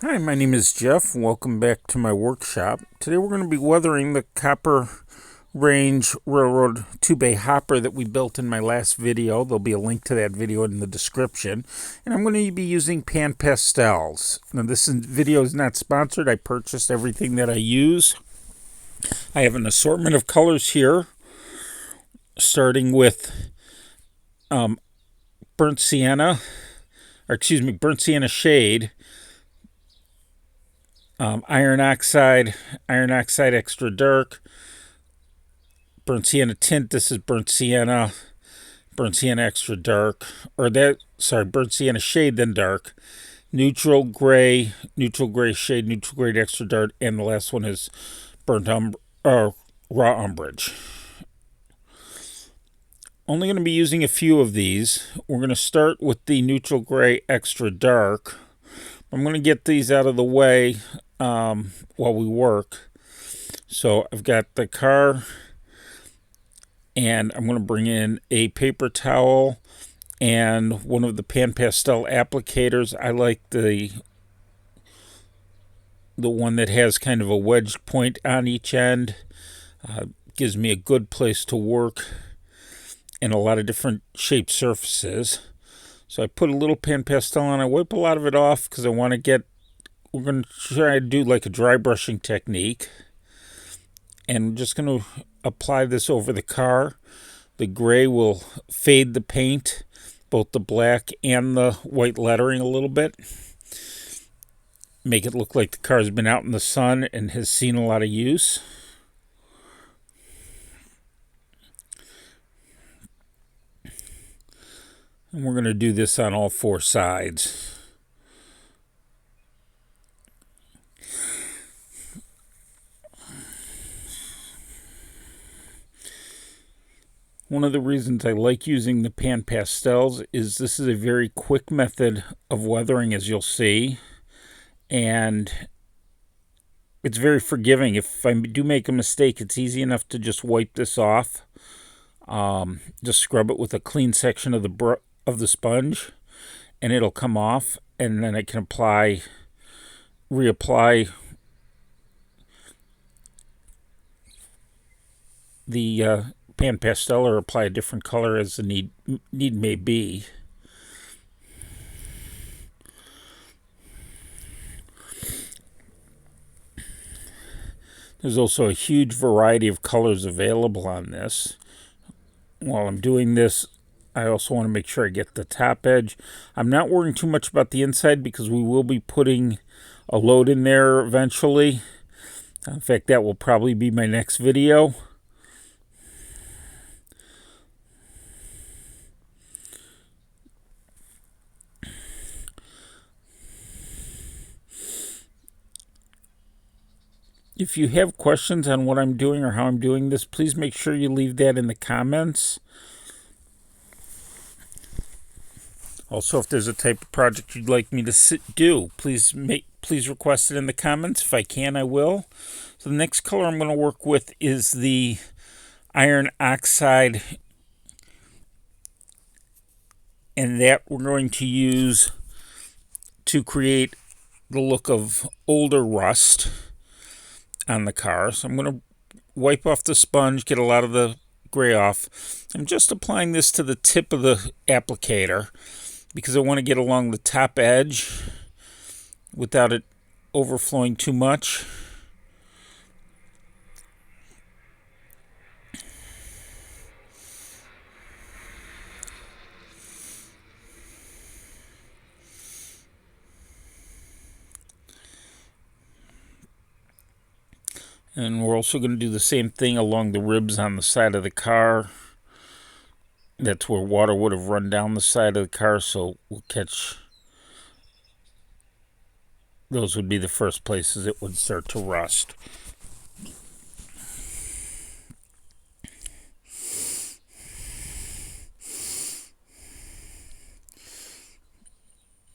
Hi, my name is Jeff. Welcome back to my workshop. Today we're going to be weathering the Copper Range Railroad 2-bay hopper that we built in my last video. There'll be a link to that video in the description. And I'm going to be using Pan Pastels. Now this video is not sponsored. I purchased everything that I use. I have an assortment of colors here, starting with burnt sienna shade, iron oxide extra dark, burnt sienna tint. This is burnt sienna extra dark, burnt sienna shade then dark, neutral gray shade, neutral gray extra dark, and the last one is raw umbrage. Only going to be using a few of these. We're going to start with the neutral gray extra dark. I'm going to get these out of the way while we work. So I've got the car, and I'm going to bring in a paper towel and one of the Pan Pastel applicators. I like the one that has kind of a wedged point on each end. Gives me a good place to work in a lot of different shaped surfaces. So I put a little Pan Pastel on. I wipe a lot of it off because we're going to try to do like a dry brushing technique. And I'm just going to apply this over the car. The gray will fade the paint, both the black and the white lettering a little bit. Make it look like the car's been out in the sun and has seen a lot of use. And we're going to do this on all four sides. One of the reasons I like using the Pan Pastels is this is a very quick method of weathering, as you'll see. And it's very forgiving. If I do make a mistake, it's easy enough to just wipe this off. Just scrub it with a clean section of the sponge, and it'll come off, and then I can reapply the Pan Pastel, or apply a different color as the need may be. There's also a huge variety of colors available on this. While I'm doing this, I also want to make sure I get the top edge. I'm not worrying too much about the inside because we will be putting a load in there eventually. In fact, that will probably be my next video. If you have questions on what I'm doing or how I'm doing this, please make sure you leave that in the comments. Also, if there's a type of project you'd like me to do, please request it in the comments. If I can, I will. So the next color I'm going to work with is the iron oxide, and that we're going to use to create the look of older rust on the car. So I'm going to wipe off the sponge, get a lot of the gray off. I'm just applying this to the tip of the applicator because I want to get along the top edge without it overflowing too much. And we're also going to do the same thing along the ribs on the side of the car. That's where water would have run down the side of the car, so we'll catch. Those would be the first places it would start to rust.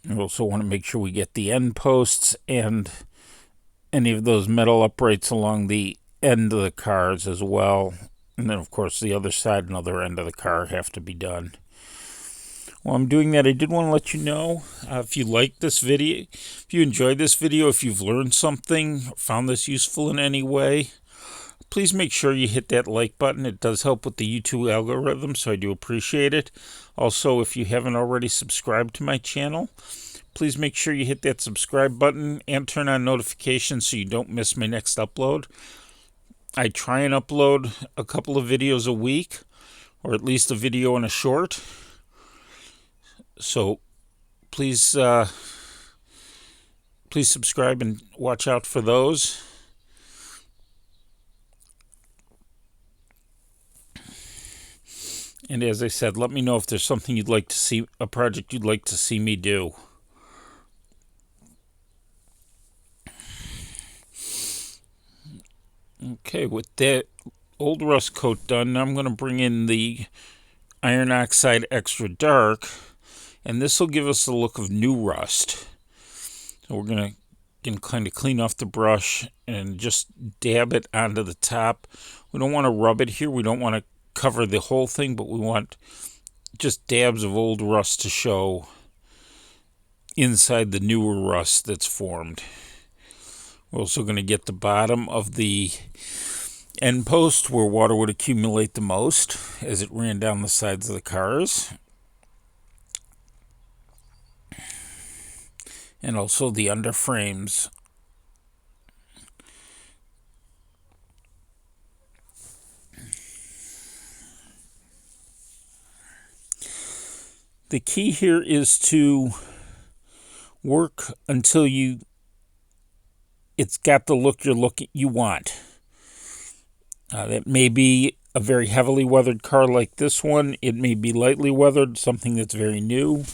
We also want to make sure we get the end posts and any of those metal uprights along the end of the cars as well. And then, of course, the other side and other end of the car have to be done. While I'm doing that, I did want to let you know if you like this video, if you enjoyed this video, if you've learned something, found this useful in any way, please make sure you hit that like button. It does help with the YouTube algorithm, so I do appreciate it. Also, if you haven't already subscribed to my channel, please make sure you hit that subscribe button and turn on notifications so you don't miss my next upload. I try and upload a couple of videos a week, or at least a video and a short. So please subscribe and watch out for those. And as I said, let me know if there's something you'd like to see, a project you'd like to see me do. Okay, with that old rust coat done, now I'm going to bring in the iron oxide extra dark, and this will give us the look of new rust. So we're going to kind of clean off the brush and just dab it onto the top. We don't want to rub it here. We don't want to cover the whole thing, but we want just dabs of old rust to show inside the newer rust that's formed. We're also going to get the bottom of the end post where water would accumulate the most as it ran down the sides of the cars. And also the under frames. The key here is to work until it's got the look you want. That may be a very heavily weathered car like this one. It may be lightly weathered, something that's very new.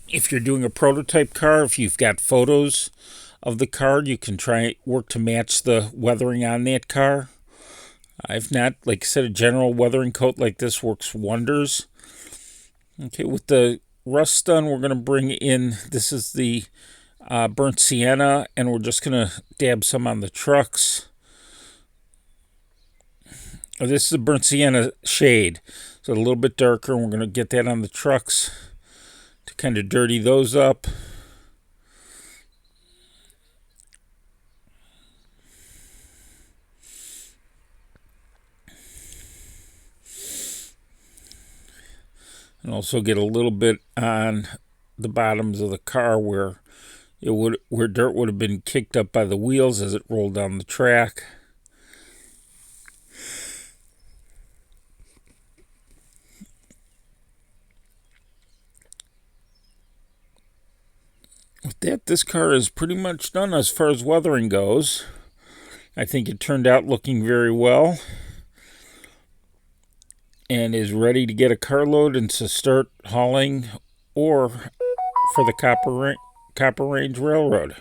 If you're doing a prototype car, if you've got photos of the car, you can try work to match the weathering on that car. If not, like I said, a general weathering coat like this works wonders. Okay, with the rust done, we're going to bring in, this is the burnt sienna, and we're just going to dab some on the trucks. This is a burnt sienna shade, so a little bit darker, and we're going to get that on the trucks to kind of dirty those up. And also get a little bit on the bottoms of the car where dirt would have been kicked up by the wheels as it rolled down the track. With that, this car is pretty much done as far as weathering goes. I think it turned out looking very well and is ready to get a carload and to start hauling or for the Copper Range Railroad.